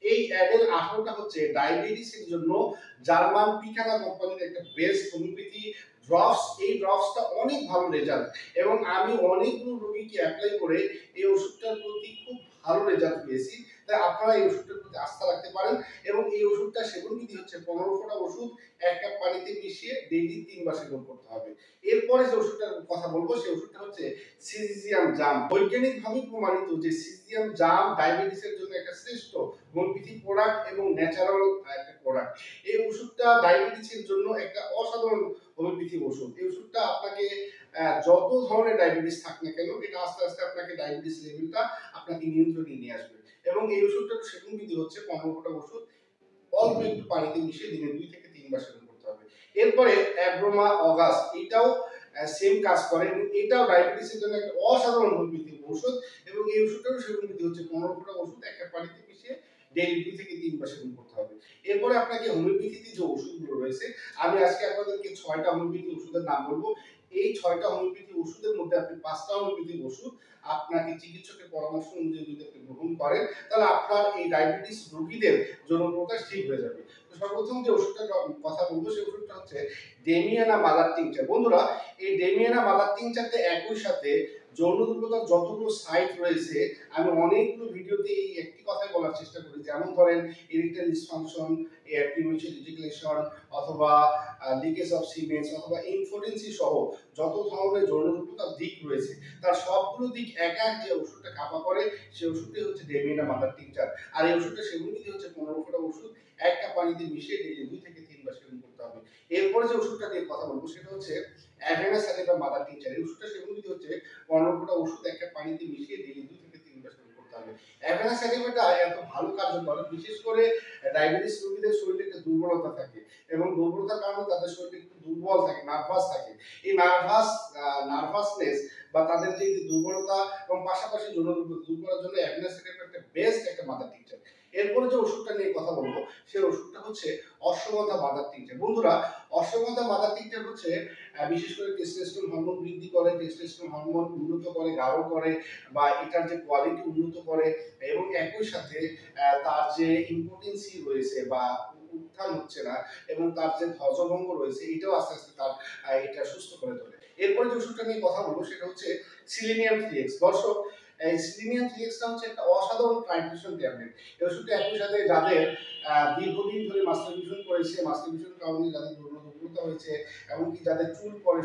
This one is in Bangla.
এই অ্যাডেল 18টা হচ্ছে ডায়াবেটিসের জন্য জার্মান পিকানা কোম্পানির একটা বেস্ট হোমিওপ্যাথি ড্রপস। এই ড্রপসটা অনেক ভালো রেজাল্ট এবং আমি অনেকগুলো রোগীকে অ্যাপ্লাই করে এই ওষুধটার প্রতি খুব ভালো রেজাল্ট পেয়েছি। তাই আপনারা এই ওষুধটার প্রতি আস্থা রাখতে পারেন এবং এই ওষুধটা সেবন বিধি হচ্ছে 15 ফোঁটা ওষুধ 1 কাপ পানিতে মিশিয়ে ডেইলি 3 বার সেবন করতে হবে। এরপরে যে ওষুধটার কথা বলবো সেই ওষুধটা হচ্ছে সিজিয়াম জাম। বৈজ্ঞানিকভাবে প্রমাণিত যে সিজিয়াম জাম ডায়াবেটিসের জন্য একটা শ্রেষ্ঠ হোমিওপ্যাথি প্রোডাক্ট এবং ন্যাচারাল একটা প্রোডাক্ট। এই ওষুধটা ডায়াবেটিসের জন্য একটা অসাধারণ হোমিওপ্যাথি ওষুধ। এই ওষুধটা আপনাকে যত ধরনের ডায়াবেটিস থাক না কেন এটা আস্তে আস্তে আপনাকে ডায়াবেটিস লেভেলটা আপনাকে নিয়ন্ত্রণে নিয়ে আসবে এবং এই ওষুধটার সেবন বিধি হচ্ছে 15 ফোঁটা ওষুধ অল্প একটু পানিতে মিশিয়ে দিনে 2 থেকে 3 বার সেবন করতে হবে। এরপরে অ্যাব্রোমা অগাস্ট এটাও সেম কাজ করে এবং এটাও ডায়াবেটিসের জন্য একটা অসাধারণ হোমিওপ্যাথি ঔষধ এবং এই ওষুধটারও সেবন বিধি হচ্ছে 15 ফোঁটা ওষুধ 1 কাপ পানিতে মিশিয়ে ডেইলি 2 থেকে 3 বার সেবন করতে হবে। এরপরে আপনাকে হোমিওপ্যাথিতে যে ওষুধগুলো রয়েছে আমি আজকে আপনাদেরকে 6টা হোমিওপ্যাথি ওষুধের নাম বলবো। এই 6টা হোমিওপ্যাথি ওষুধের মধ্যে আপনি 5টা হোমিওপ্যাথি ওষুধ আপনাকে চিকিৎসকের পরামর্শ অনুযায়ী যদি আপনি গ্রহণ করেন তাহলে আপনার এই ডায়াবেটিস রোগীদের জনপ্রকাশ ঠিক হয়ে যাবে। তো সর্বপ্রথম যে ওষুধটার কথা বলবো সেই ওষুধটা হচ্ছে ডেমিয়ানা মাদার টিংচার। বন্ধুরা এই ডেমিয়ানা মাদার টিংচারতে একই সাথে যৌন দুর্বলতার যতগুলো সাইট রয়েছে আমি অনেকগুলো ভিডিওতে এই একটি কথাই বলার চেষ্টা করি, যেমন ধরেন ইরেকটাইল ডিসফাংশন, প্রিমেচুর ইজাকুলেশন অথবা লিকেজ অফ সিমেন্স অথবা ইনফোটেন্সি সহ যত ধরনের যৌন দুর্বলতার দিক রয়েছে তার সবগুলো দিক এক এক যে ওষুধটা কাপা করে সেই ওষুধটি হচ্ছে ডেমিয়ানা মাদার টিংচার। আর এই ওষুধটা সেবন বিধি হচ্ছে 15 ফোঁটা ওষুধ 1 কাপ পানিতে মিশিয়ে ডেইলি 2 থেকে 3 বার সেবন করতে হবে। এরপরে যে ওষুধটা নিয়ে কথা বলবো সেটা হচ্ছে অ্যাভেনা স্যাটিভা মাদার টিংচার। এই ওষুধটা সেবন বিধি হচ্ছে 15 ফোঁটা ওষুধ 1 কাপ পানিতে মিশিয়ে ডেইলি 2 থেকে 3 বার সেবন করতে হবে। অ্যাভেনা স্যাটিভাটা এত ভালো কার্যকর বিশেষ করে ডায়াবেটিস রোগীদের শরীরে একটা দুর্বলতা থাকে এবং দুর্বলতার কারণে তাদের শরীরটা একটু দুর্বল থাকে, নার্ভাস থাকে। এই নার্ভাসনেস বা তাদের যে দুর্বলতা এবং পাশাপাশি যৌন দুর্বলতা দূর করার জন্য অ্যাভেনা স্যাটিভা একটা বেস্ট একটা মাদার টিংচার। এরপরে যে ওষুধটা নিয়ে কথা বলবো সেই ওষুধটা হচ্ছে অশ্বগন্ধা মাদার টিংচার। বন্ধুরা অশ্বগন্ধা মাদার টিংচার হচ্ছে বিশেষ করে টেস্টোস্টেরন হরমোন বৃদ্ধি করে, টেস্টোস্টেরন হরমোন উন্নত করে, গাঢ় করে বা এটার যে কোয়ালিটি উন্নত করে এবং একই সাথে তার যে ইম্পোটেন্সি রয়েছে বা উত্থান হচ্ছে না এবং তার যে ধ্বজভঙ্গ রয়েছে এটাও আস্তে আস্তে তার এটা সুস্থ করে তোলে। এরপরে যে ওষুধটা নিয়ে কথা বলবো সেটা হচ্ছে সিলেনিয়াম 3x। দর্শক এই সিলেনিয়াম 3xটা হচ্ছে একটা অসাধারণ ট্রাইটেশন ট্যাবলেট। এই ওষুধটা একই সাথে যাদের দীর্ঘদিন ধরে মাস্টারবেশন করেছে, মাস্টারবেশনের কারণে যাদের যৌন দুর্বলতা হয়েছে এমনকি যাদের চুল পড়ে